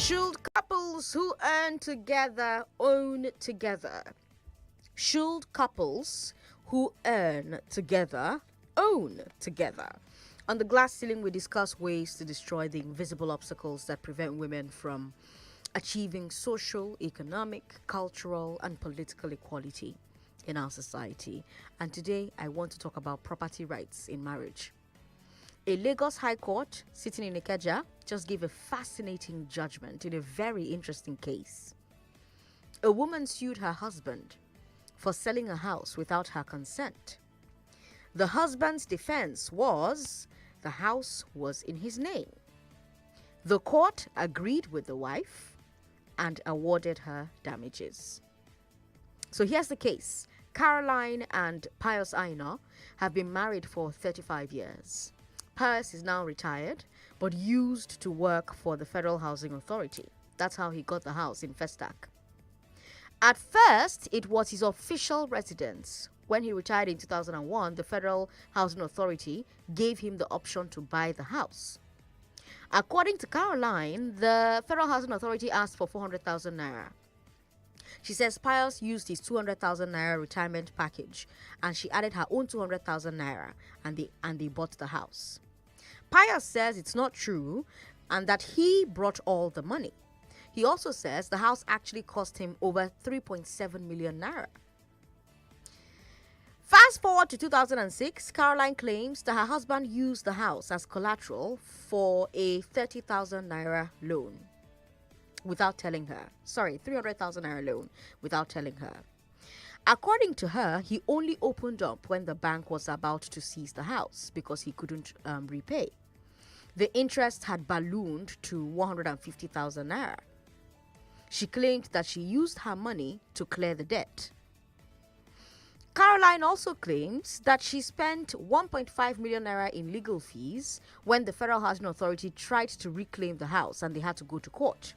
Should couples who earn together own together? Should couples who earn together own together? On the glass ceiling, we discuss ways to destroy the invisible obstacles that prevent women from achieving social, economic, cultural, and political equality in our society. And today, I want to talk about property rights in marriage. A Lagos High Court sitting in Ikeja just gave a fascinating judgment in a very interesting case. A woman sued her husband for selling a house without her consent. The husband's defense was the house was in his name. The court agreed with the wife and awarded her damages. So here's the case. Caroline and Pius Aina have been married for 35 years. Pius is now retired, but used to work for the Federal Housing Authority. That's how he got the house in Festac. At first, it was his official residence. When he retired in 2001, the Federal Housing Authority gave him the option to buy the house. According to Caroline, the Federal Housing Authority asked for 400,000 naira. She says Pius used his 200,000 naira retirement package and she added her own 200,000 naira and they bought the house. Pius says it's not true and that he brought all the money. He also says the house actually cost him over 3.7 million naira. Fast forward to 2006, Caroline claims that her husband used the house as collateral for a 30,000 naira loan without telling her. 300,000 naira loan without telling her. According to her, he only opened up when the bank was about to seize the house because he couldn't repay. The interest had ballooned to 150,000 naira. She claimed that she used her money to clear the debt. Caroline also claims that she spent 1.5 million naira in legal fees when the Federal Housing Authority tried to reclaim the house and they had to go to court.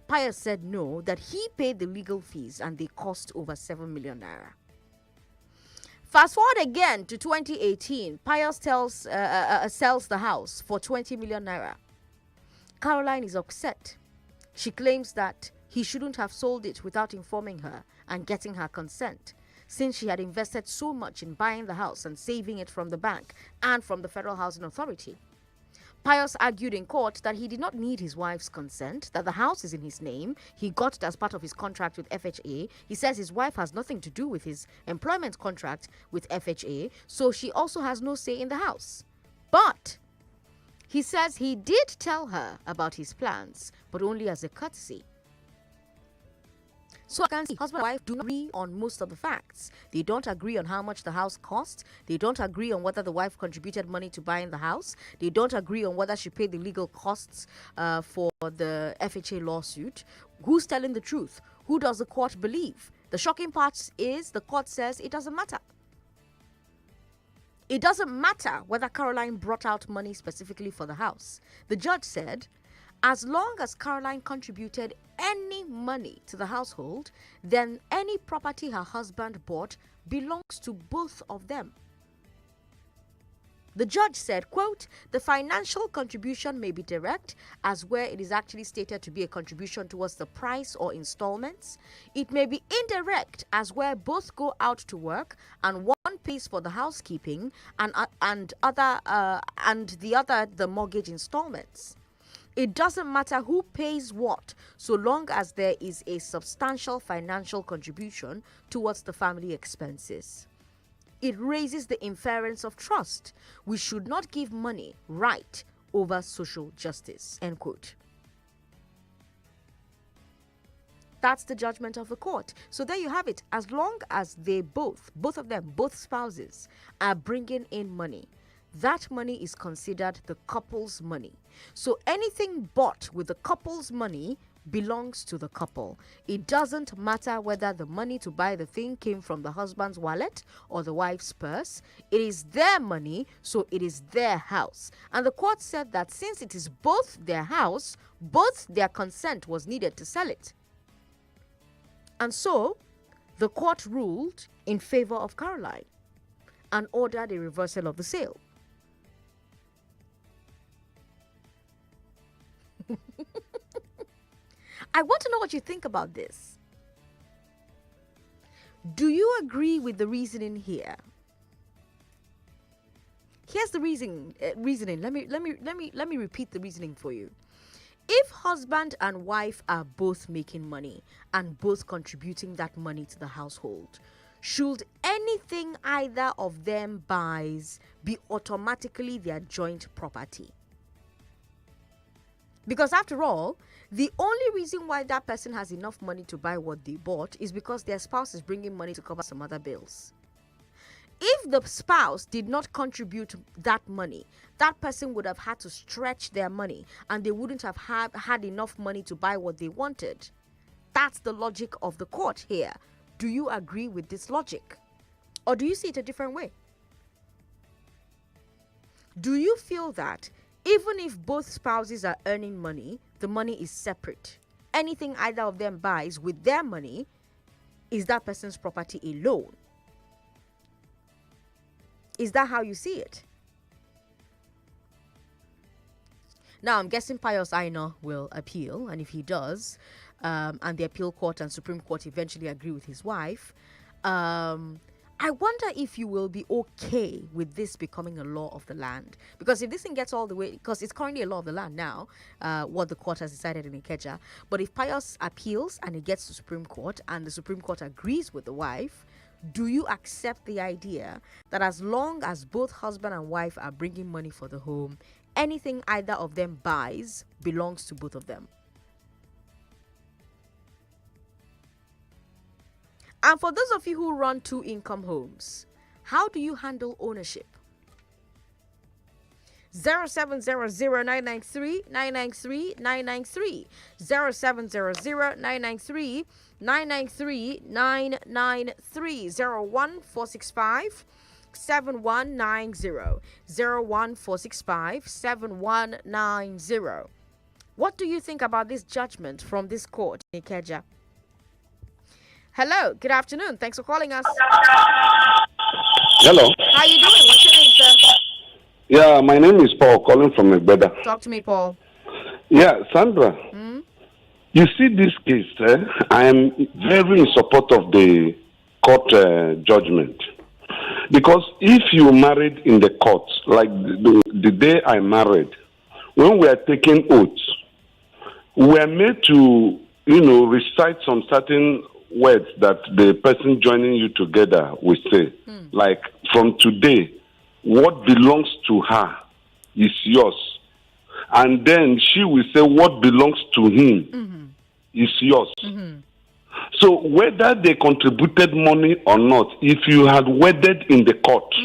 Pius said no, that he paid the legal fees and they cost over 7 million naira. Fast forward again to 2018, Pius sells the house for 20 million naira. Caroline is upset. She claims that he shouldn't have sold it without informing her and getting her consent, since she had invested so much in buying the house and saving it from the bank and from the Federal Housing Authority. Pius argued in court that he did not need his wife's consent, that the house is in his name. He got it as part of his contract with FHA. He says his wife has nothing to do with his employment contract with FHA, so she also has no say in the house. But he says he did tell her about his plans, but only as a courtesy. So I can see husband and wife do not agree on most of the facts. They don't agree on how much the house cost. They don't agree on whether the wife contributed money to buying the house. They don't agree on whether she paid the legal costs for the FHA lawsuit. Who's telling the truth? Who does the court believe? The shocking part is the court says it doesn't matter. It doesn't matter whether Caroline brought out money specifically for the house. The judge said, as long as Caroline contributed any money to the household, then any property her husband bought belongs to both of them. The judge said, quote, the financial contribution may be direct, as where it is actually stated to be a contribution towards the price or installments. It may be indirect, as where both go out to work and one pays for the housekeeping and the other the mortgage installments. It doesn't matter who pays what, so long as there is a substantial financial contribution towards the family expenses. It raises the inference of trust. We should not give money right over social justice, end quote. That's the judgment of the court. So there you have it. As long as they both of them, both spouses, are bringing in money, that money is considered the couple's money. So anything bought with the couple's money belongs to the couple. It doesn't matter whether the money to buy the thing came from the husband's wallet or the wife's purse. It is their money, so it is their house. And the court said that since it is both their house, both their consent was needed to sell it. And so the court ruled in favor of Caroline and ordered a reversal of the sale. I want to know what you think about this. Do you agree with the reasoning here? Here's the reasoning. Let me repeat the reasoning for you. If husband and wife are both making money and both contributing that money to the household, should anything either of them buys be automatically their joint property? Because after all, the only reason why that person has enough money to buy what they bought is because their spouse is bringing money to cover some other bills. If the spouse did not contribute that money, that person would have had to stretch their money and they wouldn't have had enough money to buy what they wanted. That's the logic of the court here. Do you agree with this logic? Or do you see it a different way? Do you feel that even if both spouses are earning money, the money is separate? Anything either of them buys with their money is that person's property alone. Is that how you see it? Now, I'm guessing Pius Aina will appeal, and if he does, and the appeal court and Supreme Court eventually agree with his wife, I wonder if you will be okay with this becoming a law of the land. Because if this thing gets all the way, because it's currently a law of the land now, what the court has decided in Ikeja, but if Pius appeals and it gets to Supreme Court and the Supreme Court agrees with the wife, do you accept the idea that as long as both husband and wife are bringing money for the home, anything either of them buys belongs to both of them? And for those of you who run two-income homes, how do you handle ownership? 0700-993-993-993 0700-993-993 01465 7190 01465 7190. What do you think about this judgment from this court in Ikeja? Hello, good afternoon. Thanks for calling us. Hello. How you doing? What's your name, sir? Yeah, my name is Paul, calling from Egbeda. Talk to me, Paul. Yeah, Sandra. You see this case, I am very in support of the court judgment. Because if you married in the court, like the day I married, when we are taking oaths, we are made to, recite some certain words that the person joining you together will say. Like, from today, what belongs to her is yours. And then she will say what belongs to him is yours. So whether they contributed money or not, if you had wedded in the court,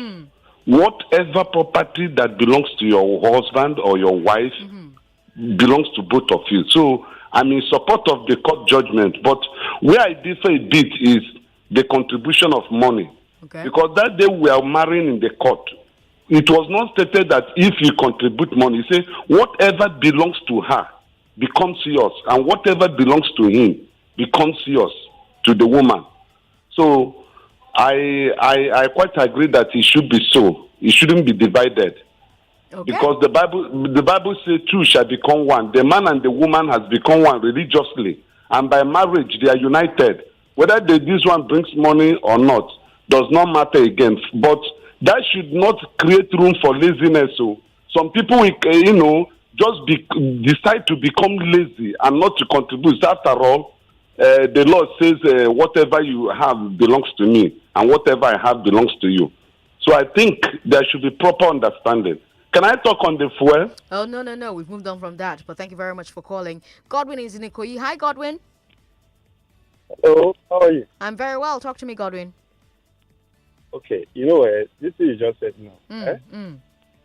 whatever property that belongs to your husband or your wife belongs to both of you. So I'm in support of the court judgment. But where I differ a bit is the contribution of money. Okay. Because that day we are marrying in the court, it was not stated that if you contribute money, say whatever belongs to her becomes yours, and whatever belongs to him becomes yours, to the woman. So I quite agree that it should be so. It shouldn't be divided. Okay. Because the Bible says two shall become one. The man and the woman has become one religiously, and by marriage they are united. Whether this one brings money or not does not matter again. But that should not create room for laziness. So some people, just decide to become lazy and not to contribute. After all, the Lord says, whatever you have belongs to me, and whatever I have belongs to you. So I think there should be proper understanding. Can I talk on the fuel? Oh, no. We've moved on from that. But thank you very much for calling. Godwin is in Ikoyi. Hi, Godwin. Hello, how are you? I'm very well. Talk to me, Godwin. Okay, this is just said now.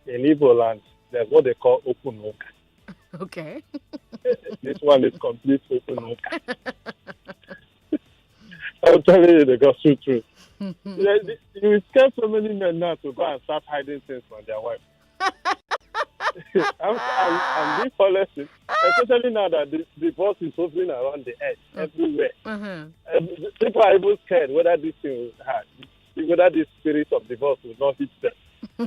In Igbo land, there's what they call open work. Okay. This one is complete open work. I'm telling you the gospel truth. You scare so many men now to go and start hiding things from their wife. I'm being honest, especially now that the divorce is hovering around the edge everywhere. People are even scared whether this spirit of divorce will not hit them.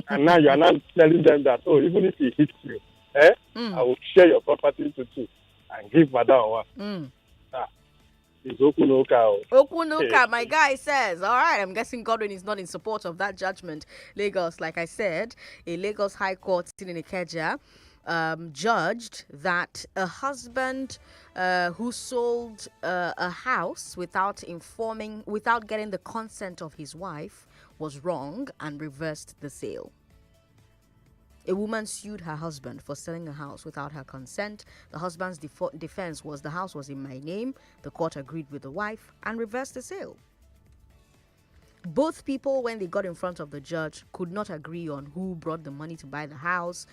And now you are not telling them that, even if he hits you, I will share your property to two and give madam one. It's Okunoka. Okunuka, my guy says. All right, I'm guessing Godwin is not in support of that judgment. Lagos, like I said, a Lagos High Court sitting in Ikeja judged that a husband who sold a house without getting the consent of his wife was wrong and reversed the sale. A woman sued her husband for selling a house without her consent. The husband's defense was the house was in my name. The court agreed with the wife and reversed the sale. Both people, when they got in front of the judge, could not agree on who brought the money to buy the house,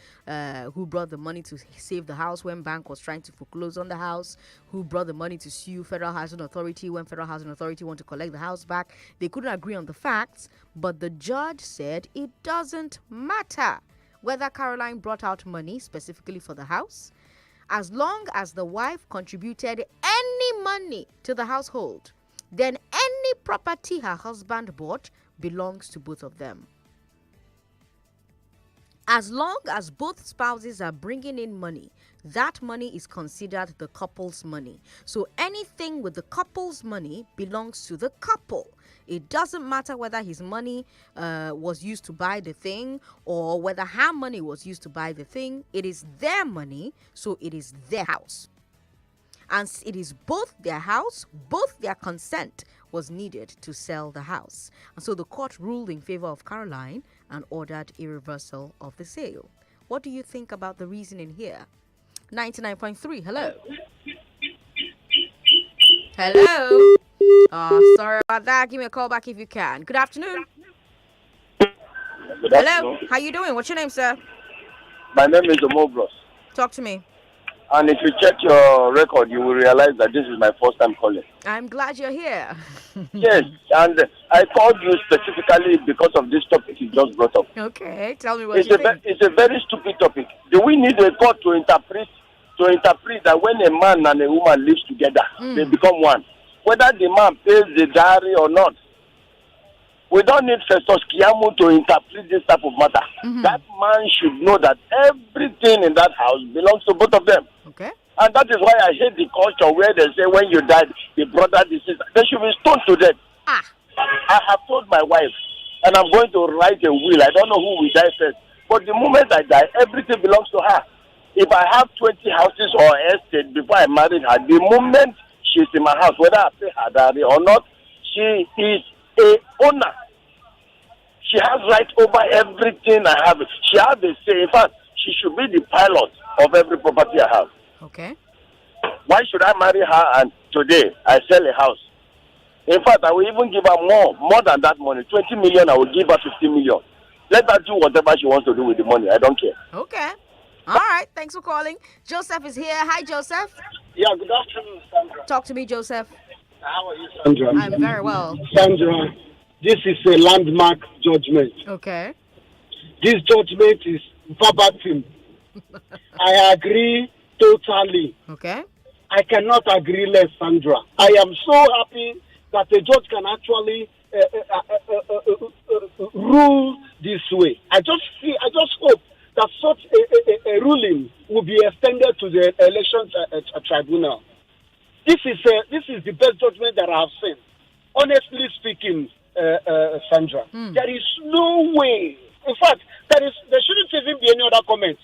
who brought the money to save the house when bank was trying to foreclose on the house, who brought the money to sue Federal Housing Authority when Federal Housing Authority want to collect the house back. They couldn't agree on the facts, but the judge said it doesn't matter whether Caroline brought out money specifically for the house, as long as the wife contributed any money to the household, then any property her husband bought belongs to both of them. As long as both spouses are bringing in money, that money is considered the couple's money. So anything with the couple's money belongs to the couple. It doesn't matter whether his money was used to buy the thing or whether her money was used to buy the thing. It is their money, so it is their house. And it is both their house, both their consent was needed to sell the house. And so the court ruled in favor of Caroline and ordered a reversal of the sale. What do you think about the reasoning here? 99.3, hello. Hello. Oh, sorry about that. Give me a call back if you can. Good afternoon. Good Hello. afternoon. How you doing? What's your name, sir? My name is Omobros. Talk to me. And if you check your record, you will realize that this is my first time calling. I'm glad you're here. Yes, and I called you specifically because of this topic you just brought up. Okay, tell me what you think. It's a very stupid topic. Do we need a court to interpret that when a man and a woman live together, they become one? Whether the man pays the dowry or not. We don't need Festus Kiamu to interpret this type of matter. That man should know that everything in that house belongs to both of them. Okay. And that is why I hate the culture where they say when you died, the brother, the sister, they should be stoned to death. I have told my wife, and I'm going to write a will. I don't know who will die first. But the moment I die, everything belongs to her. If I have 20 houses or estate before I married her, the moment she's in my house, whether I pay her dowry or not, she is a owner. She has right over everything I have. She has a say. In fact, she should be the pilot of every property I have. Okay. Why should I marry her and today I sell a house? In fact, I will even give her more than that money. 20 million, I will give her 50 million. Let her do whatever she wants to do with the money. I don't care. Okay. All right. Thanks for calling. Joseph is here. Hi, Joseph. Yeah, good afternoon, Sandra. Talk to me, Joseph. How are you, Sandra? I'm very well. Sandra, this is a landmark judgment. Okay. This judgment is verbatim. I agree totally. Okay. I cannot agree less, Sandra. I am so happy that the judge can actually rule this way. I just hope that such a ruling will be extended to the elections tribunal. This is the best judgment that I have seen. Honestly speaking, Sandra, there is no way. In fact, there shouldn't even be any other comments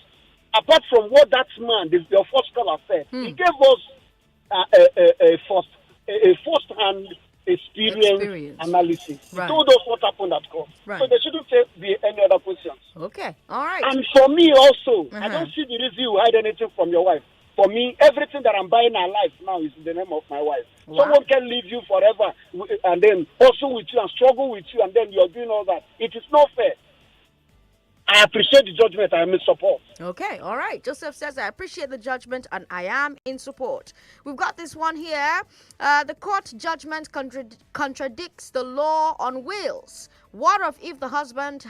apart from what that man, your first caller, said. He gave us a first-hand experience analysis. Right. He told us what happened at court. Right. So there shouldn't be any other questions. Okay. All right. And for me also, I don't see the reason you hide anything from your wife. For me, everything that I'm buying in our life now is in the name of my wife. Wow. Someone can leave you forever and then hustle with you and struggle with you and then you're doing all that. It is not fair. I appreciate the judgment. I am in support. Okay, all right. Joseph says, I appreciate the judgment and I am in support. We've got this one here. The court judgment contradicts the law on wills. What if the husband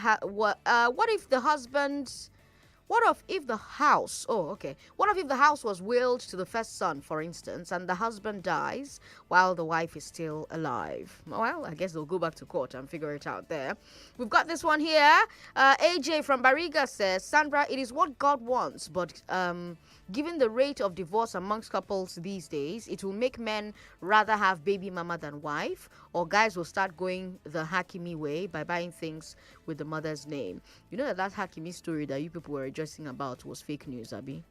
What of if the house, what if the house was willed to the first son, for instance, and the husband dies while the wife is still alive? Well, I guess they'll go back to court and figure it out there. We've got this one here. AJ from Bariga says, Sandra, it is what God wants, but given the rate of divorce amongst couples these days, it will make men rather have baby mama than wife, or guys will start going the Hakimi way by buying things with the mother's name. You know that Hakimi story that you people were rejoicing about was fake news, Abby?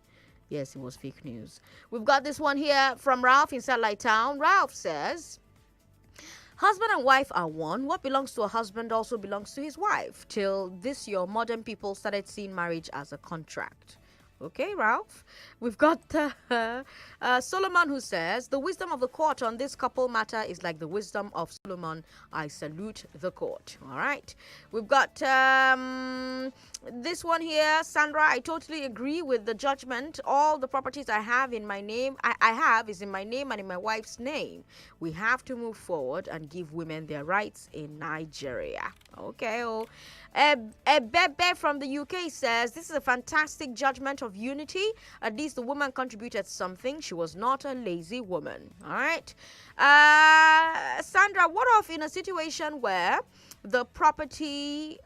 Yes, it was fake news. We've got this one here from Ralph in Satellite Town. Ralph says, husband and wife are one. What belongs to a husband also belongs to his wife. Till this year, modern people started seeing marriage as a contract. Okay, Ralph. We've got Solomon, who says, the wisdom of the court on this couple matter is like the wisdom of Solomon. I salute the court. All right. We've got this one here. Sandra, I totally agree with the judgment. All the properties I have in my name, I have is in my name and in my wife's name. We have to move forward and give women their rights in Nigeria. Okay. Bebe from the UK says, this is a fantastic judgment of unity. At least the woman contributed something. She was not a lazy woman. All right. Sandra, what of in a situation where the property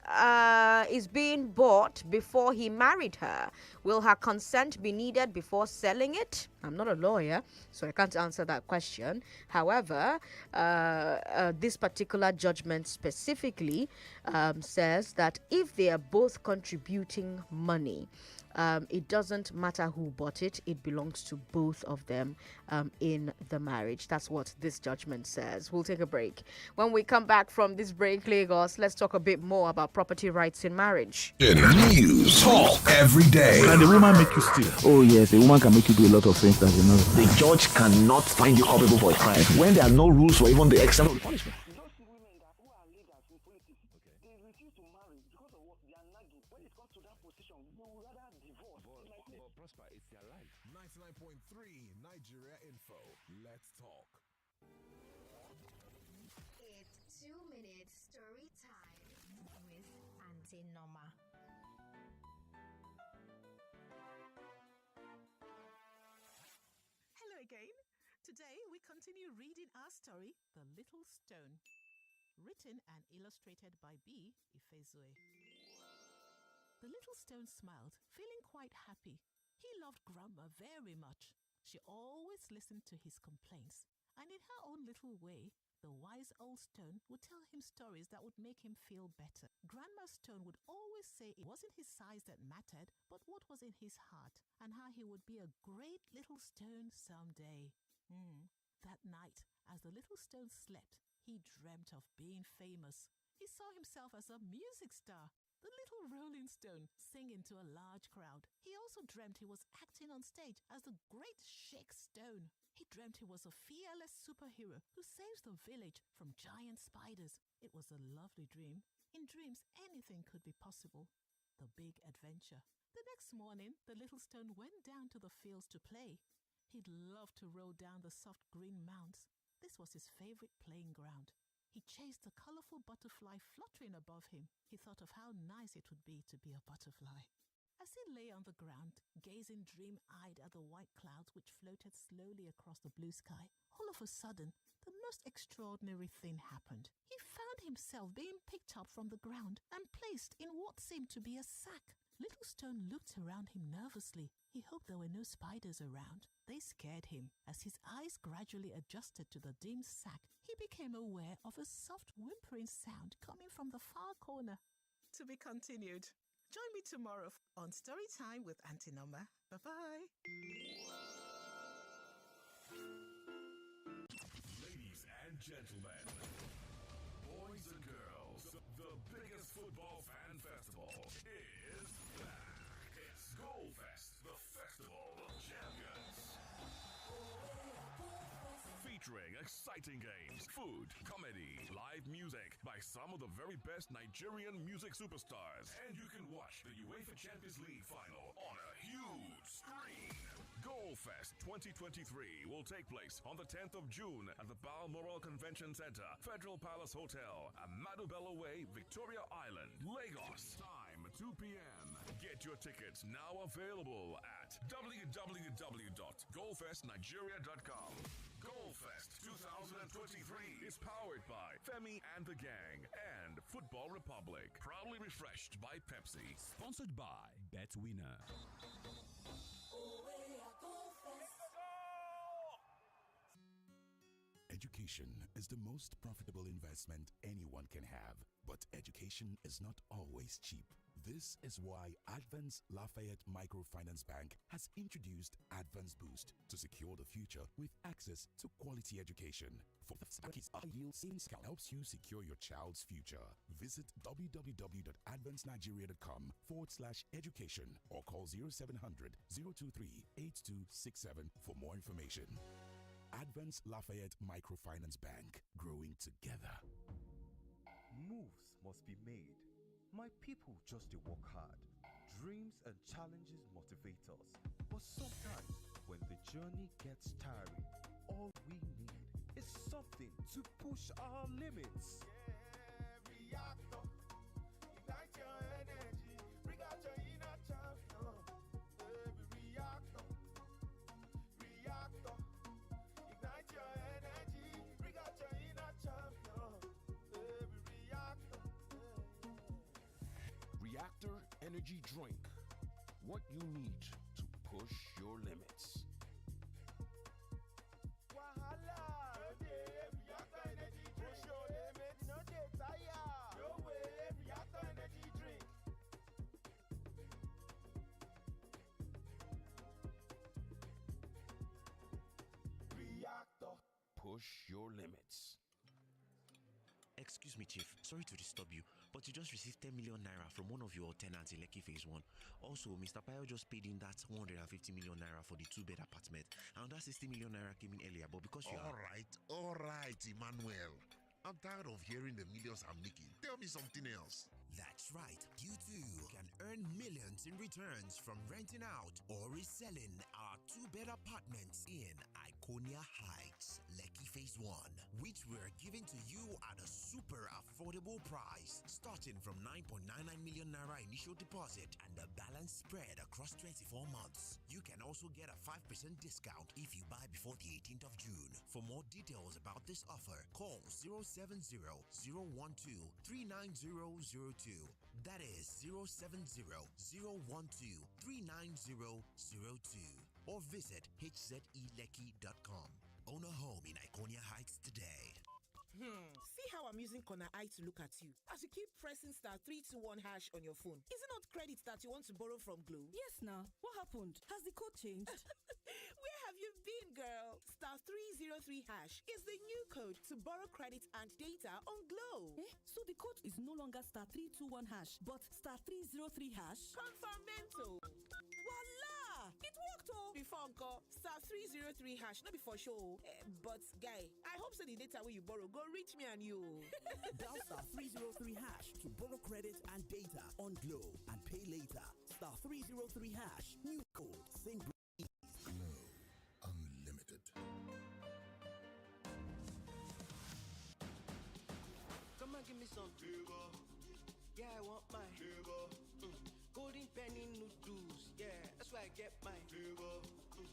is being bought before he married her? Will her consent be needed before selling it? I'm not a lawyer, so I can't answer that question. However, this particular judgment specifically says that if they are both contributing money, it doesn't matter who bought it. It belongs to both of them in the marriage. That's what this judgment says. We'll take a break. When we come back from this break, Lagos, let's talk a bit more about property rights in marriage. News, talk every day. Can the woman make you steal? Oh yes, a woman can make you do a lot of things that you know. The judge cannot find you culpable for a crime when there are no rules for even the extent of the punishment. It's their life. 99.3 Nigeria Info. Let's talk. It's 2 minutes story time with Auntie Norma. Hello again. Today we continue reading our story, The Little Stone. Written and illustrated by B. Ifezue. The little stone smiled, feeling quite happy. He loved Grandma very much. She always listened to his complaints, and in her own little way, the wise old stone would tell him stories that would make him feel better. Grandma's stone would always say it wasn't his size that mattered, but what was in his heart, and how he would be a great little stone someday. That night, as the little stone slept, he dreamt of being famous. He saw himself as a music star, the little rolling stone, singing to a large crowd. He also dreamt he was acting on stage as the great Shake Stone. He dreamt he was a fearless superhero who saves the village from giant spiders. It was a lovely dream. In dreams, anything could be possible. The big adventure. The next morning, the little stone went down to the fields to play. He'd love to roll down the soft green mounds. This was his favorite playing ground. He chased a colorful butterfly fluttering above him. He thought of how nice it would be to be a butterfly. As he lay on the ground, gazing dream-eyed at the white clouds which floated slowly across the blue sky, all of a sudden, the most extraordinary thing happened. He found himself being picked up from the ground and placed in what seemed to be a sack. Little Stone looked around him nervously. He hoped there were no spiders around. They scared him. As his eyes gradually adjusted to the dim sack, he became aware of a soft whimpering sound coming from the far corner. To be continued. Join me tomorrow on Storytime with Auntie Norma. Bye-bye. Ladies and gentlemen, boys and girls, the biggest football fan festival is back. It's Goalfest, the Festival of Champions. Featuring exciting games, food, comedy, live music by some of the very best Nigerian music superstars. And you can watch the UEFA Champions League final on a huge screen. Goalfest 2023 will take place on the 10th of June at the Balmoral Convention Center, Federal Palace Hotel, Amadu Bello Way, Victoria Island, Lagos. Time 2 p.m. Get your tickets now available at www.goalfestnigeria.com. Goalfest 2023 is powered by Femi and the Gang and Football Republic. Proudly refreshed by Pepsi. Sponsored by BetWinner. Education is the most profitable investment anyone can have, but education is not always cheap. This is why Advance Lafayette Microfinance Bank has introduced Advance Boost to secure the future with access to quality education. For the bank's high-yield savings account helps you secure your child's future. Visit www.advancenigeria.com/education or call 0700 023 8267 for more information. Advance Lafayette Microfinance Bank, growing together. Moves must be made. My people just to work hard. Dreams and challenges motivate us. But sometimes, when the journey gets tiring, all we need is something to push our limits. Yeah, reactor. Ignite your energy. Bring out your inner champion. Every reactor. Reactor. Ignite your energy. Bring out your inner champion. Every reactor. Reactor Energy Drink. What you need to push your limits. Wahala. No day, Reactor Energy Drink. Push your limits. No day, tire. No way, Reactor Energy Drink. Reactor. Push your limits. Excuse me, Chief. Sorry to disturb you, but you just received 10 million naira from one of your tenants in Lekki Phase 1. Also, Mr. Payo just paid in that 150 million naira for the 2-bed apartment. And that 60 million naira came in earlier, but because you all right, Emmanuel. I'm tired of hearing the millions I'm making. Tell me something else. That's right. You too can earn millions in returns from renting out or reselling our 2-bed apartments in Iconia Heights, Lekki Phase 1, which we're giving to you at a super affordable price, starting from 9.99 million naira initial deposit and the balance spread across 24 months. You can also get a 5% discount if you buy before the 18th of June. For more details about this offer, call 070-012-39002. That is 070-012-39002. Or visit hzeleki.com. Own a home in Iconia Heights today. See how I'm using corner eye to look at you as you keep pressing *321# on your phone. Is it not credit that you want to borrow from Glow? Yes, now. What happened? Has the code changed? Where have you been, girl? *303# is the new code to borrow credit and data on Glow. So the code is no longer *321#, but *303#? Confirmento. Voila! It worked, oh! Before Uncle, *303#, not before show. But, guy, I hope so the data where you borrow go reach me and you. Dial *303# to borrow credit and data on Glow and pay later. *303#, new code, same breeze. Glow Unlimited. Come and give me some flavor. Yeah, I want my flavor. Golden penny noodles, yeah, that's why I get my flavor.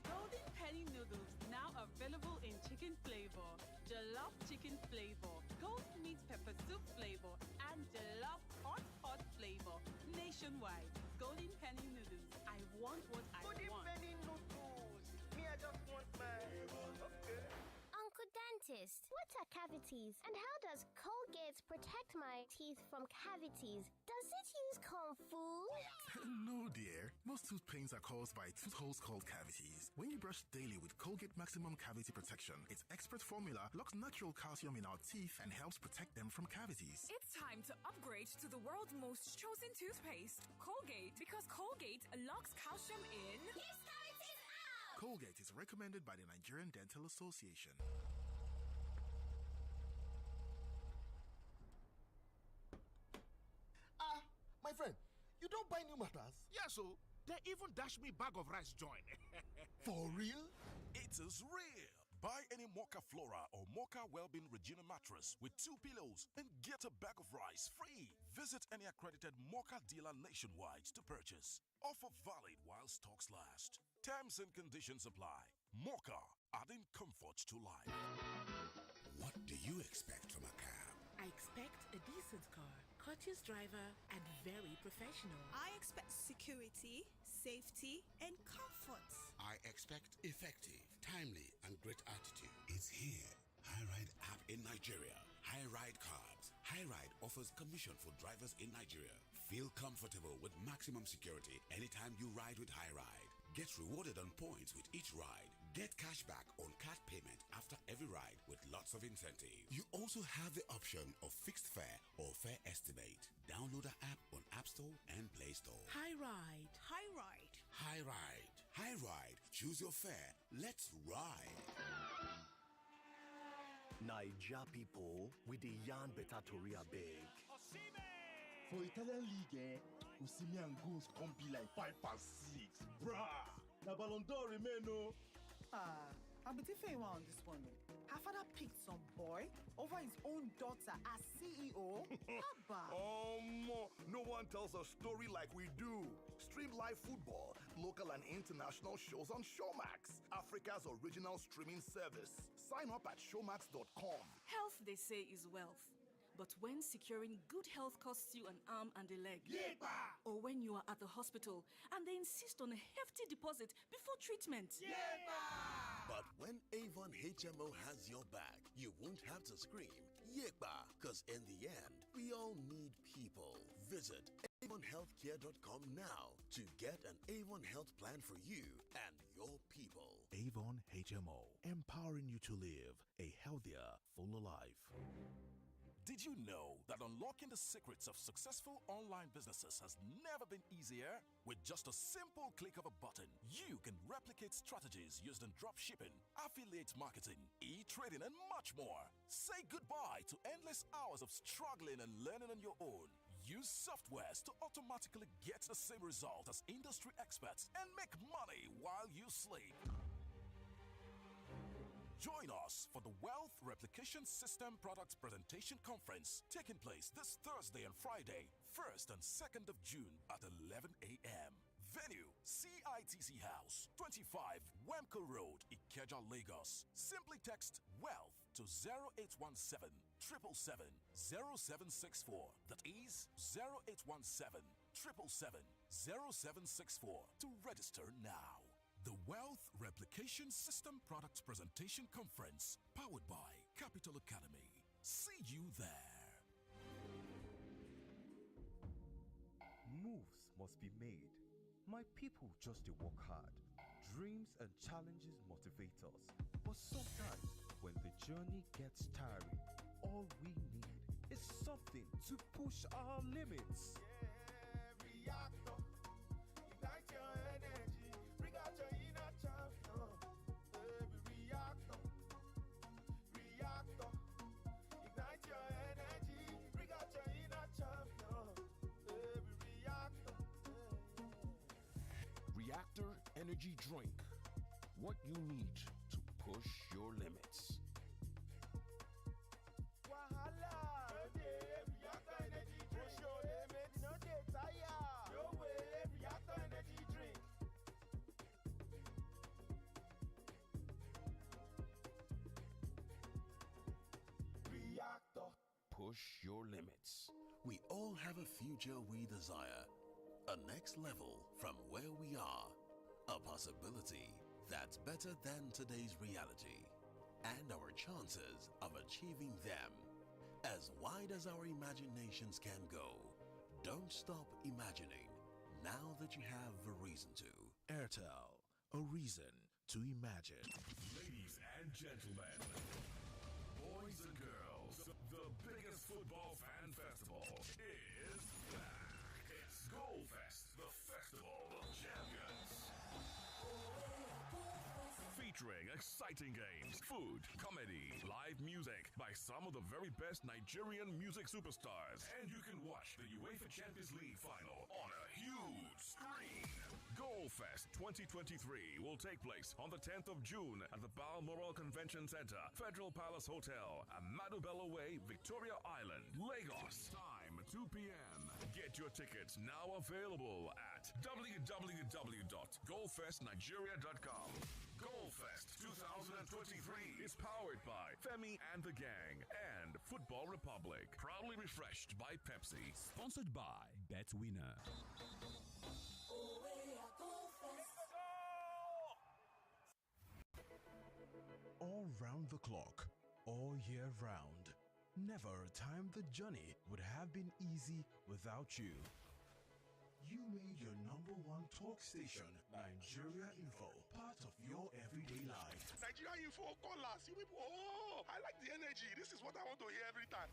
Golden penny noodles now available in chicken flavor, jollof chicken flavor, gold meat pepper soup flavor, and jollof hot flavor nationwide. Golden penny noodles. I want what I want. Golden penny noodles. Me, I just want my flavor. Okay. Uncle Dentist, what are cavities and how does Colgate protect my teeth from cavities? Does it use Kung Fu? No, dear. Most tooth pains are caused by tooth holes called cavities. When you brush daily with Colgate Maximum Cavity Protection, its expert formula locks natural calcium in our teeth and helps protect them from cavities. It's time to upgrade to the world's most chosen toothpaste, Colgate, because Colgate locks calcium in. Keeps cavities out! Colgate is recommended by the Nigerian Dental Association. My friend, you don't buy new matters? Yes, so they even dash me bag of rice join. For real? It is real. Buy any Mocha Flora or Mocha Wellbeing Regina mattress with 2 pillows and get a bag of rice free. Visit any accredited Mocha dealer nationwide to purchase. Offer valid while stocks last. Terms and conditions apply. Mocha, adding comfort to life. What do you expect from a cab? I expect a decent car, courteous driver, and very professional. I expect security, safety, and comfort. I expect effective, timely, and great attitude. It's here. Hi-Ride app in Nigeria. Hi-Ride Carbs. Hi-Ride offers commission for drivers in Nigeria. Feel comfortable with maximum security anytime you ride with Hi-Ride. Get rewarded on points with each ride. Get cash back on card payment after every ride with lots of incentives. You also have the option of fixed fare or fare estimate. Download the app on App Store and Play Store. Hi-Ride. Hi-Ride. Hi-Ride. Hi-Ride. Choose your fare. Let's ride. Naija people with the yarn better tori abeg. For Italian league, Osimhen and goals come be like 5 and 6. Bruh. Na Ballon d'Or remain o. I'll be different on this one. Her father picked some boy over his own daughter as CEO. No one tells a story like we do. Stream live football, local and international shows on Showmax, Africa's original streaming service. Sign up at showmax.com. Health, they say, is wealth. But when securing good health costs you an arm and a leg, or when you are at the hospital and they insist on a hefty deposit before treatment, But when Avon HMO has your back, you won't have to scream, Yekba, because in the end, we all need people. Visit AvonHealthcare.com now to get an Avon Health plan for you and your people. Avon HMO, empowering you to live a healthier, fuller life. Did you know that unlocking the secrets of successful online businesses has never been easier? With just a simple click of a button, you can replicate strategies used in dropshipping, affiliate marketing, e-trading, and much more. Say goodbye to endless hours of struggling and learning on your own. Use softwares to automatically get the same result as industry experts and make money while you sleep. Join us for the Wealth Replication System Products Presentation Conference taking place this Thursday and Friday, 1st and 2nd of June at 11 a.m. Venue, CITC House, 25 Wemco Road, Ikeja, Lagos. Simply text WEALTH to 0817 777 0764. That is 0817 777 0764 to register now. The Wealth Replication System Products Presentation Conference, powered by Capital Academy. See you there. Moves must be made. My people just to work hard. Dreams and challenges motivate us. But sometimes, when the journey gets tiring, all we need is something to push our limits. Reactor, ignite your energy, bring out your inner champion. Reactor, reactor, ignite your energy, bring out your inner champion. Reactor. Reactor Energy Drink. What you need to push your limits. Wahala, reactor energy drink. Push your limits, no dey tire. No way, reactor energy drink. Reactor. Push your limits. We all have a future we desire. A next level from where we are. A possibility that's better than today's reality. And our chances of achieving them. As wide as our imaginations can go. Don't stop imagining now that you have a reason to. Airtel, a reason to imagine. Ladies and gentlemen, boys and girls, the biggest football fan festival is back. It's Goal Fest, the Festival of Champions. featuring exciting games, food, comedy, live music by some of the very best Nigerian music superstars. And you can watch the UEFA Champions League final on a huge screen. Goalfest 2023 will take place on the 10th of June at the Balmoral Convention Center, Federal Palace Hotel, Amadu Bello Way, Victoria Island, Lagos. Time 2 p.m. Get your tickets now available at www.goalfestnigeria.com. Goalfest 2023 is powered by Femi and the Gang and Football Republic. Proudly refreshed by Pepsi. Sponsored by BetWinner. All round the clock, all year round. Never a time the journey would have been easy without you. You made your number one talk station, Nigeria Info, part of your everyday life. Nigeria Info, call us. You people, oh, I like the energy. This is what I want to hear every time.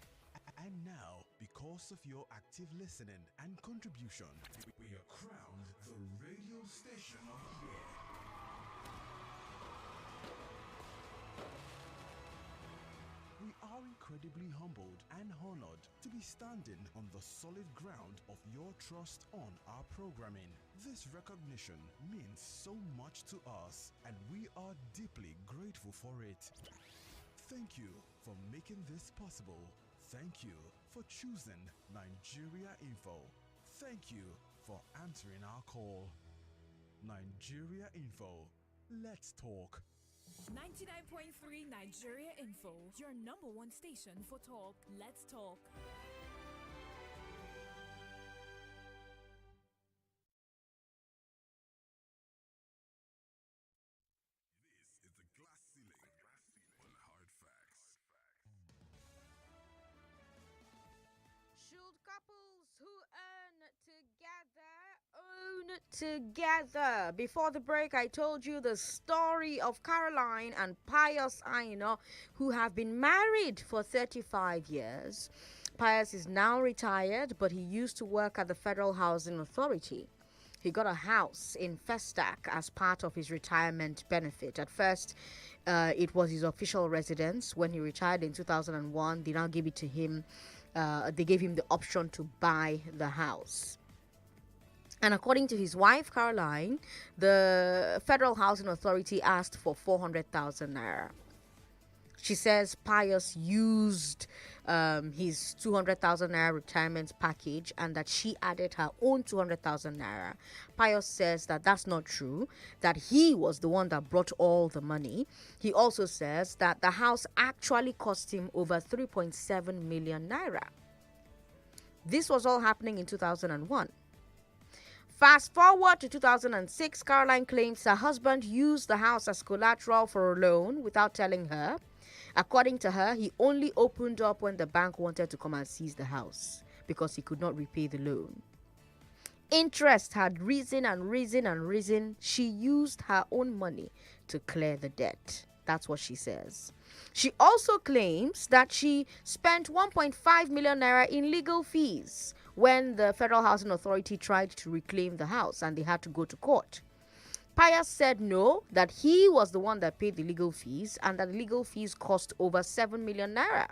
And now, because of your active listening and contribution, we are crowned the radio station of the year. We are incredibly humbled and honored to be standing on the solid ground of your trust on our programming. This recognition means so much to us, and we are deeply grateful for it. Thank you for making this possible. Thank you for choosing Nigeria Info. Thank you for answering our call. Nigeria Info. Let's talk. 99.3 Nigeria Info, your number one station for talk. Let's talk. This is the glass ceiling on hard facts. Should couples who own together? Before the break, I told you the story of Caroline and Pius Aina, who have been married for 35 years. Pius is now retired, but he used to work at the Federal Housing Authority. He got a house in Festac as part of his retirement benefit. At first, it was his official residence. When he retired in 2001, they now gave it to him. They gave him the option to buy the house. And according to his wife, Caroline, the Federal Housing Authority asked for 400,000 naira. She says Pius used his 200,000 naira retirement package and that she added her own 200,000 naira. Pius says that that's not true, that he was the one that brought all the money. He also says that the house actually cost him over 3.7 million naira. This was all happening in 2001. Fast forward to 2006, Caroline claims her husband used the house as collateral for a loan without telling her. According to her, he only opened up when the bank wanted to come and seize the house because he could not repay the loan. Interest had risen and risen and risen. She used her own money to clear the debt. That's what she says. She also claims that she spent 1.5 million naira in legal fees when the Federal Housing Authority tried to reclaim the house and they had to go to court. Pius said no, that he was the one that paid the legal fees and that the legal fees cost over 7 million naira.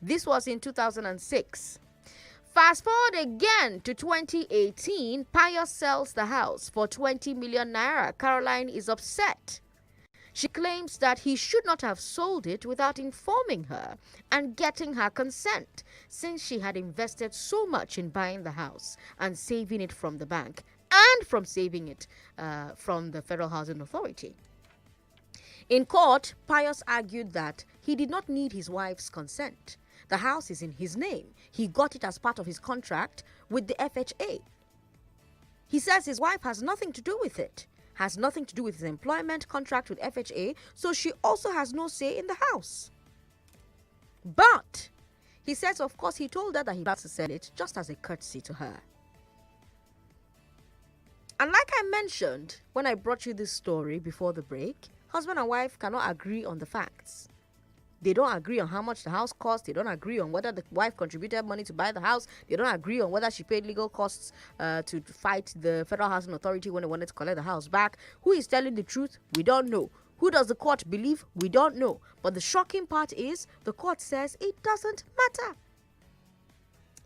This was in 2006. Fast forward again to 2018, Pius sells the house for 20 million naira. Caroline is upset. She claims that he should not have sold it without informing her and getting her consent, since she had invested so much in buying the house and saving it from the bank and from saving it from the Federal Housing Authority. In court, Pius argued that he did not need his wife's consent. The house is in his name. He got it as part of his contract with the FHA. He says his wife has nothing to do with it, has nothing to do with his employment contract with FHA, so she also has no say in the house. But he says, of course, he told her that he plans to sell it just as a courtesy to her. And like I mentioned when I brought you this story before the break, husband and wife cannot agree on the facts. They don't agree on how much the house costs. They don't agree on whether the wife contributed money to buy the house. They don't agree on whether she paid legal costs to fight the Federal Housing Authority when they wanted to collect the house back. Who is telling the truth? We don't know. Who does the court believe? We don't know. But the shocking part is the court says it doesn't matter.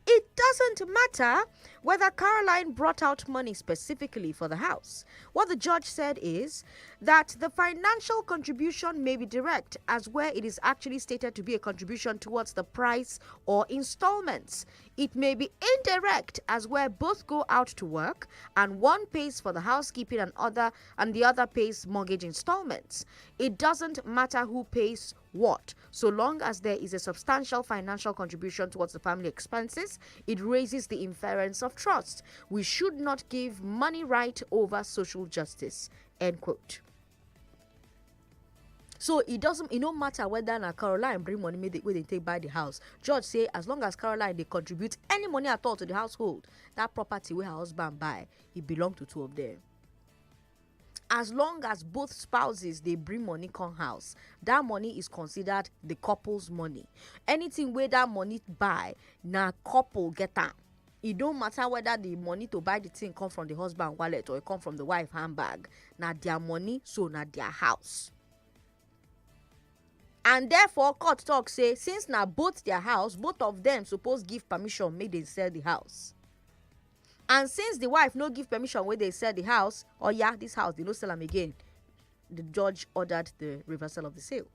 It doesn't matter whether Caroline brought out money specifically for the house. What the judge said is that the financial contribution may be direct, as where it is actually stated to be a contribution towards the price or installments. It may be indirect, as where both go out to work and one pays for the housekeeping and the other pays mortgage installments. It doesn't matter who pays what, so long as there is a substantial financial contribution towards the family expenses. It raises the inference of trust. We should not give money right over social justice. End quote. So it don't matter whether na Caroline bring money where they take buy the house. Judge say as long as Caroline they contribute any money at all to the household, that property where her husband buy, it belong to two of them. As long as both spouses they bring money come house, that money is considered the couple's money. Anything where that money buy, na couple get am. It don't matter whether the money to buy the thing come from the husband wallet or it come from the wife handbag. Na their money, so na their house. And therefore, court talk say since na both their house, both of them suppose give permission make they sell the house. And since the wife no give permission when they sell the house, or this house they no sell them again, the judge ordered the reversal of the sale.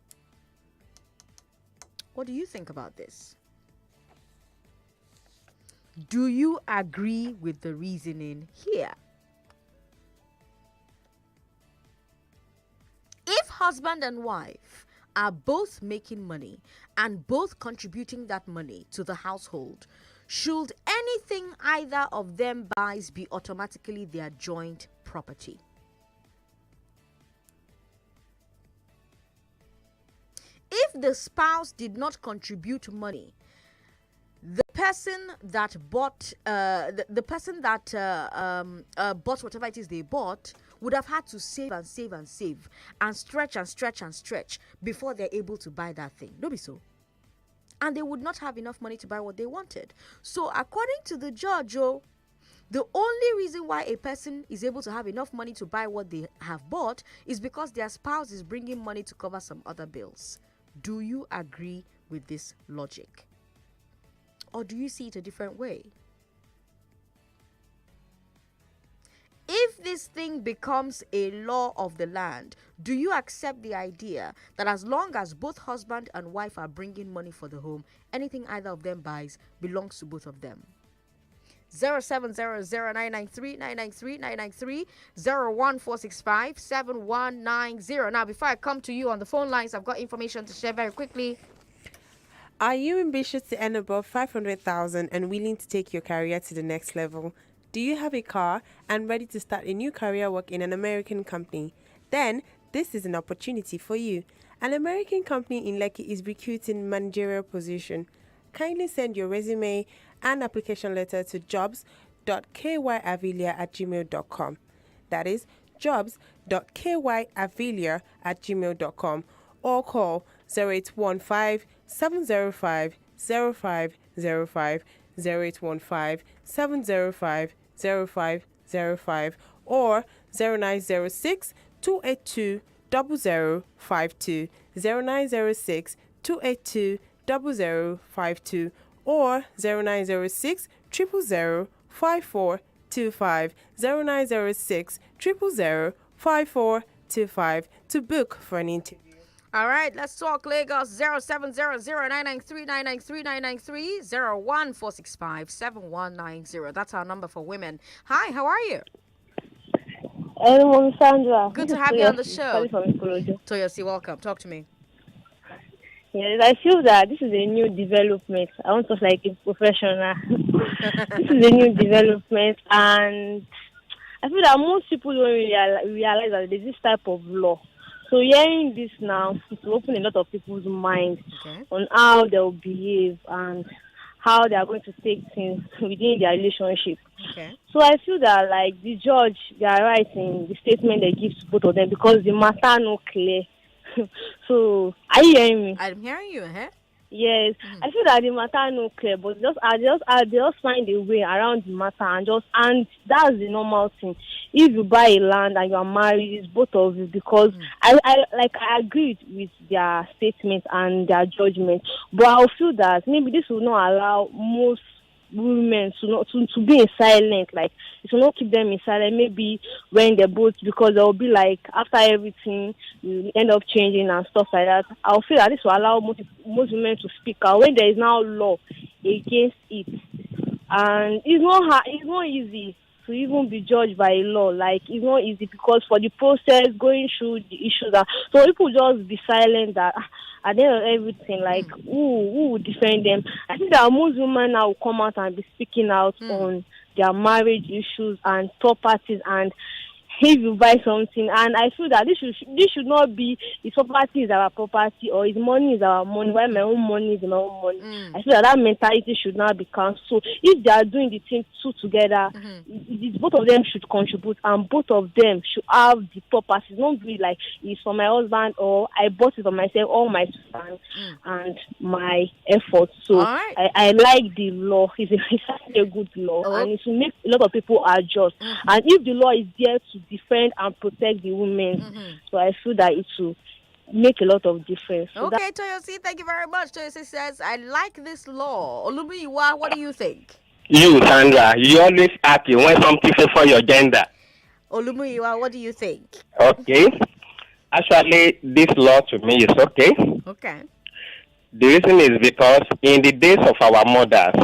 What do you think about this? Do you agree with the reasoning here? If husband and wife are both making money and both contributing that money to the household, should anything either of them buys be automatically their joint property? If the spouse did not contribute money, the person that bought bought whatever it is they bought would have had to save and save and save and stretch and stretch and stretch before they're able to buy that thing. Don't be so. And they would not have enough money to buy what they wanted. So according to the judge, the only reason why a person is able to have enough money to buy what they have bought is because their spouse is bringing money to cover some other bills. Do you agree with this logic? Or do you see it a different way? If this thing becomes a law of the land, do you accept the idea that as long as both husband and wife are bringing money for the home, anything either of them buys belongs to both of them? 0700-993-993-993 01465-7190. Now, before I come to you on the phone lines, I've got information to share very quickly. Are you ambitious to earn above 500,000 and willing to take your career to the next level? Do you have a car and ready to start a new career work in an American company? Then, this is an opportunity for you. An American company in Lekki is recruiting managerial position. Kindly send your resume and application letter to jobs.kyavilia@gmail.com. That is jobs.kyavilia@gmail.com or call 0815 705 0505 0815 705 0505 or 0906 282 0052 0906 282 0052 or 0906 000 5425 0906 000 5425 to book for an interview. All right, let's talk Lagos. 0700-993-993-993 01465-7190. That's our number for women. Hi, how are you? Hello, Sandra. Good to have you on the show. Toyosi, welcome. Talk to me. Yes, I feel that this is a new development. I want to like a professional. This is a new development, and I feel that most people don't realize that there's this type of law. So hearing this now, it will open a lot of people's minds on how they'll behave and how they are going to take things within their relationship. So I feel that like the judge, they are right in the statement they give to both of them because the matter no clear. So, are you hearing me? I'm hearing you, huh? Yes, I feel that the matter no clear, but I just find a way around the matter and that's the normal thing. If you buy a land and you are married, it's both of you because I agree with their statement and their judgment, but I feel that maybe this will not allow most women to be in silent, like it will not keep them in silent. Maybe when they're both, because they'll be like after everything you end up changing and stuff like that. I'll feel that this will allow most women to speak out when there is now law against it, and it's not easy to even be judged by a law. Like it's not easy because for the process going through the issues that so people just be silent that at the end of everything, like who will defend them? I think that most women now will come out and be speaking out on their marriage issues and properties and if you buy something, and I feel that this should not be his property is our property or his money is our money, while my own money is my own money. I feel that mentality should not be cancelled. So if they are doing the thing two together, both of them should contribute and both of them should have the property. Not be like it's for my husband or I bought it for myself, all my strength and my effort. So I like the law. It's a good law and it will make a lot of people adjust. And if the law is there to defend and protect the women, so I feel that it will make a lot of difference. So okay, Toyosi, thank you very much. Toyosi says, I like this law. Olumiwa, what do you think? You, Sandra, you always happy when something for your gender. Olumiwa, what do you think? Okay. Actually, this law to me is okay. Okay. The reason is because in the days of our mothers,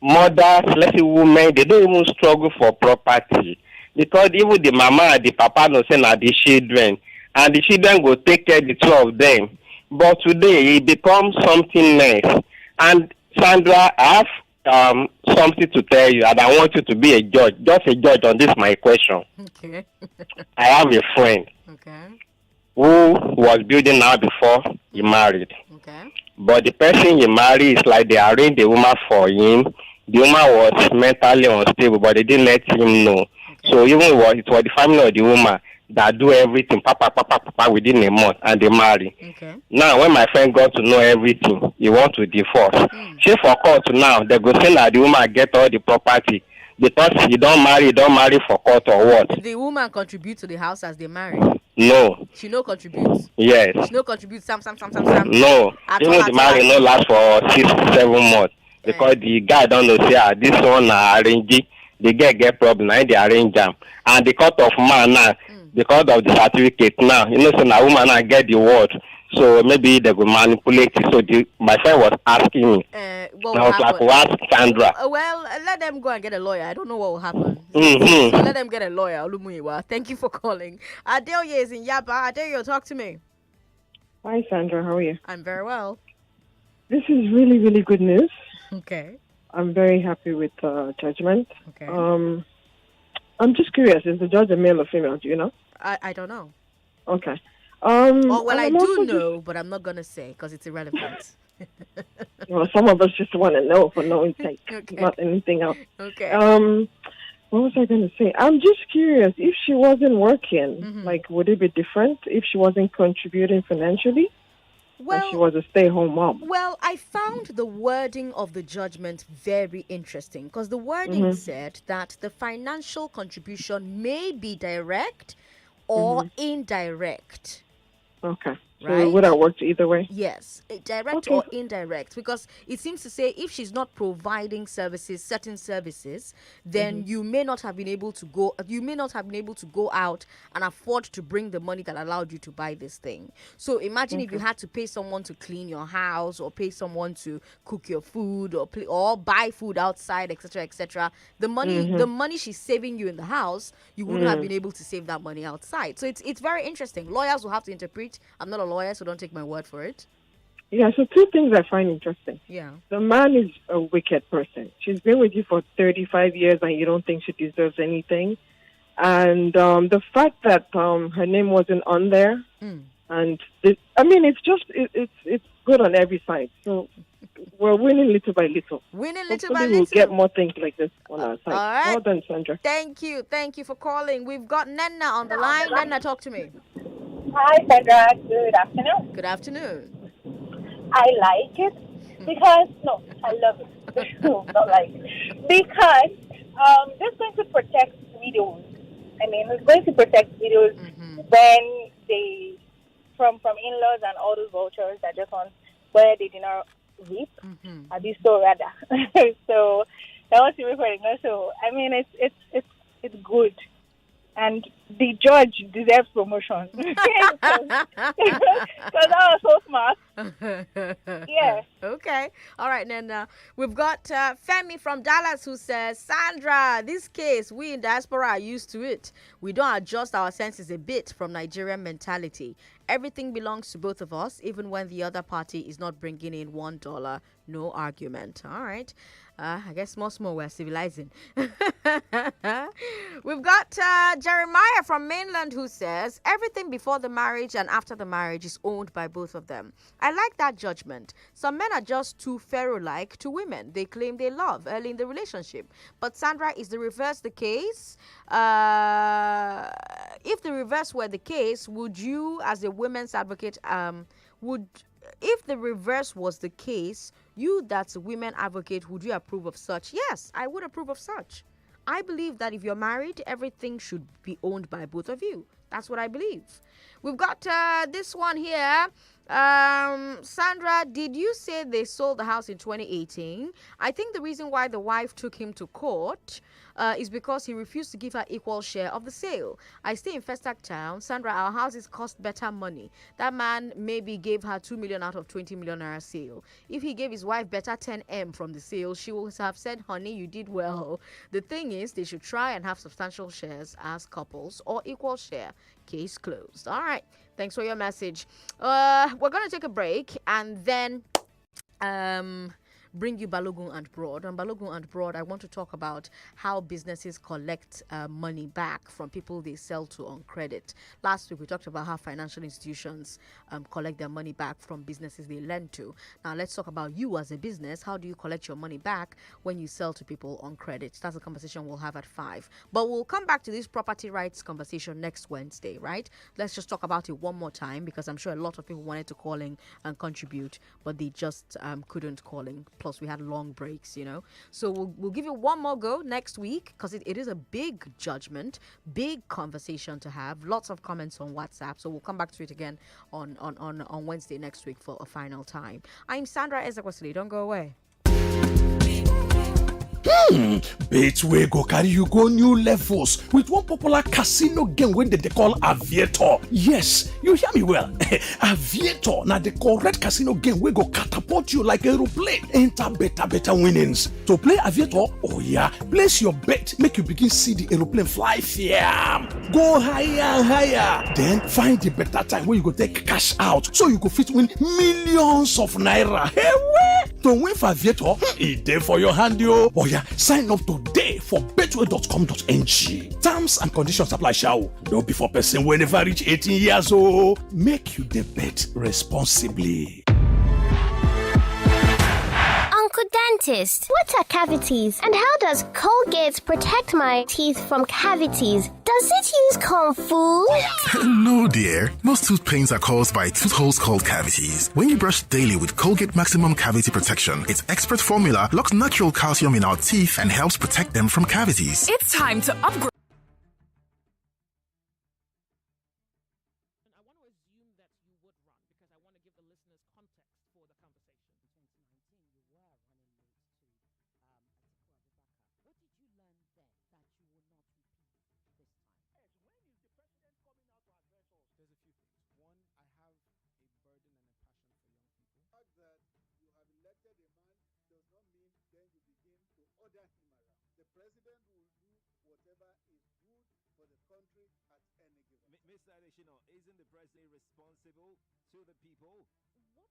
let's say women, they don't even struggle for property. Because even the mama and the papa no say na the children, and the children go take care of the two of them. But today it becomes something else. And Sandra, I have something to tell you, and I want you to be a judge, just a judge on this my question. Okay. I have a friend who was building now before he married. Okay. But the person he married is like they arranged the woman for him. The woman was mentally unstable, but they didn't let him know. So even it was the family of the woman that do everything, papa, within a month, and they marry. Okay. Now, when my friend got to know everything, he want to divorce. She for court now, they go say that the woman get all the property because he don't marry for court or what? The woman contribute to the house as they marry. No. She no contributes. Yes. She no contributes. Sam. No. Even the marriage no last for 6 to 7 months because the guy don't know say this one arranged. The girl get problem, and they arrange them. And the court of man now, because of the certificate now, you know, so now woman now get the word. So maybe they will manipulate it. So my friend was asking me. I was like, ask Sandra. Well, let them go and get a lawyer. I don't know what will happen. So let them get a lawyer. Olumuyiwa. Thank you for calling. Adeoye is in Yaba. Adeoye, talk to me. Hi, Sandra. How are you? I'm very well. This is really, really good news. Okay. I'm very happy with judgment. Okay. I'm just curious, is the judge a male or female? Do you know? I don't know. Okay. I do know, but I'm not going to say because it's irrelevant. Well, some of us just want to know for knowing sake, not anything else. Okay. What was I going to say? I'm just curious, if she wasn't working, like, would it be different if she wasn't contributing financially? Well, she was a stay-at-home mom. Well, I found the wording of the judgment very interesting because the wording said that the financial contribution may be direct or indirect. Okay. So Right? it would have worked either way? Yes, direct or indirect, because it seems to say if she's not providing certain services, then you may not have been able to go out and afford to bring the money that allowed you to buy this thing. So imagine if you had to pay someone to clean your house or pay someone to cook your food or buy food outside, etc. The money she's saving you in the house, you wouldn't have been able to save that money outside. So it's very interesting. Lawyers will have to interpret. I'm not a lawyer, so don't take my word for it. Yeah, so two things I find interesting. Yeah. The man is a wicked person. She's been with you for 35 years and you don't think she deserves anything. And the fact that her name wasn't on there, and it's good on every side. So we're winning little by little. Hopefully we'll get more things like this on our side. All right. Well done, Sandra. Thank you for calling. We've got Nenna on the line. Nenna, talk to me. Hi, Sandra. Good afternoon. Good afternoon. I like it because, no, I love it. No, not like it. Because this is going to protect widows. I mean, it's going to protect widows when they, from in-laws and all those vultures that just want where they did not reap, at least so rather. So that was really for it. So I mean, it's good. And the judge deserves promotion because I was so smart. Yeah. Okay. All right. Then we've got Femi from Dallas who says, Sandra, this case, we in diaspora are used to it. We don't adjust our senses a bit from Nigerian mentality. Everything belongs to both of us, even when the other party is not bringing in $1. No argument. All right. I guess small we're civilizing. We've got Jeremiah from mainland who says everything before the marriage and after the marriage is owned by both of them. I like that judgment. Some men are just too pharaoh-like to women they claim they love early in the relationship. But Sandra, is the reverse the case? If the reverse were the case, would you, as a women's advocate, if the reverse was the case, you that's a women advocate, would you approve of such? Yes, I would approve of such. I believe that if you're married, everything should be owned by both of you. That's what I believe. We've got this one here. Sandra, did you say they sold the house in 2018? I think the reason why the wife took him to court is because he refused to give her equal share of the sale. I stay in Festac Town. Sandra, our houses cost better money. That man maybe gave her 2 million out of 20 million naira sale. If he gave his wife better 10M from the sale, she would have said, honey, you did well. The thing is, they should try and have substantial shares as couples or equal share. Case closed. All right. Thanks for your message. We're going to take a break and then bring you Balogun and Broad. On Balogun and Broad, I want to talk about how businesses collect money back from people they sell to on credit. Last week, we talked about how financial institutions collect their money back from businesses they lend to. Now, let's talk about you as a business. How do you collect your money back when you sell to people on credit? That's a conversation we'll have at 5. But we'll come back to this property rights conversation next Wednesday, right? Let's just talk about it one more time because I'm sure a lot of people wanted to call in and contribute, but they just couldn't call in. Plus, we had long breaks, So we'll give you one more go next week because it is a big judgment, big conversation to have. Lots of comments on WhatsApp. So we'll come back to it again on Wednesday next week for a final time. I'm Sandra Ezekwesili. Don't go away. Betway go carry you go new levels with one popular casino game wey they call Aviator. Yes, you hear me well. Aviator na the correct casino game wey go catapult you like aeroplane enter better winnings. To play Aviator, place your bet make you begin see the aeroplane fly fiam. Go higher. Then find the better time where you go take cash out so you go fit win millions of naira. Hey, to win for Aviator, e dey for your hand yo. Sign up today for betway.com.ng. Terms and conditions apply, shall. No be for person wey never reach 18 years old. Make you the bet responsibly. Uncle Dentist, what are cavities? And how does Colgate protect my teeth from cavities? Does it use Kung Fu? No, dear. Most tooth pains are caused by tooth holes called cavities. When you brush daily with Colgate Maximum Cavity Protection, its expert formula locks natural calcium in our teeth and helps protect them from cavities. It's time to upgrade. Mr. Additional, isn't the president responsible to the people? What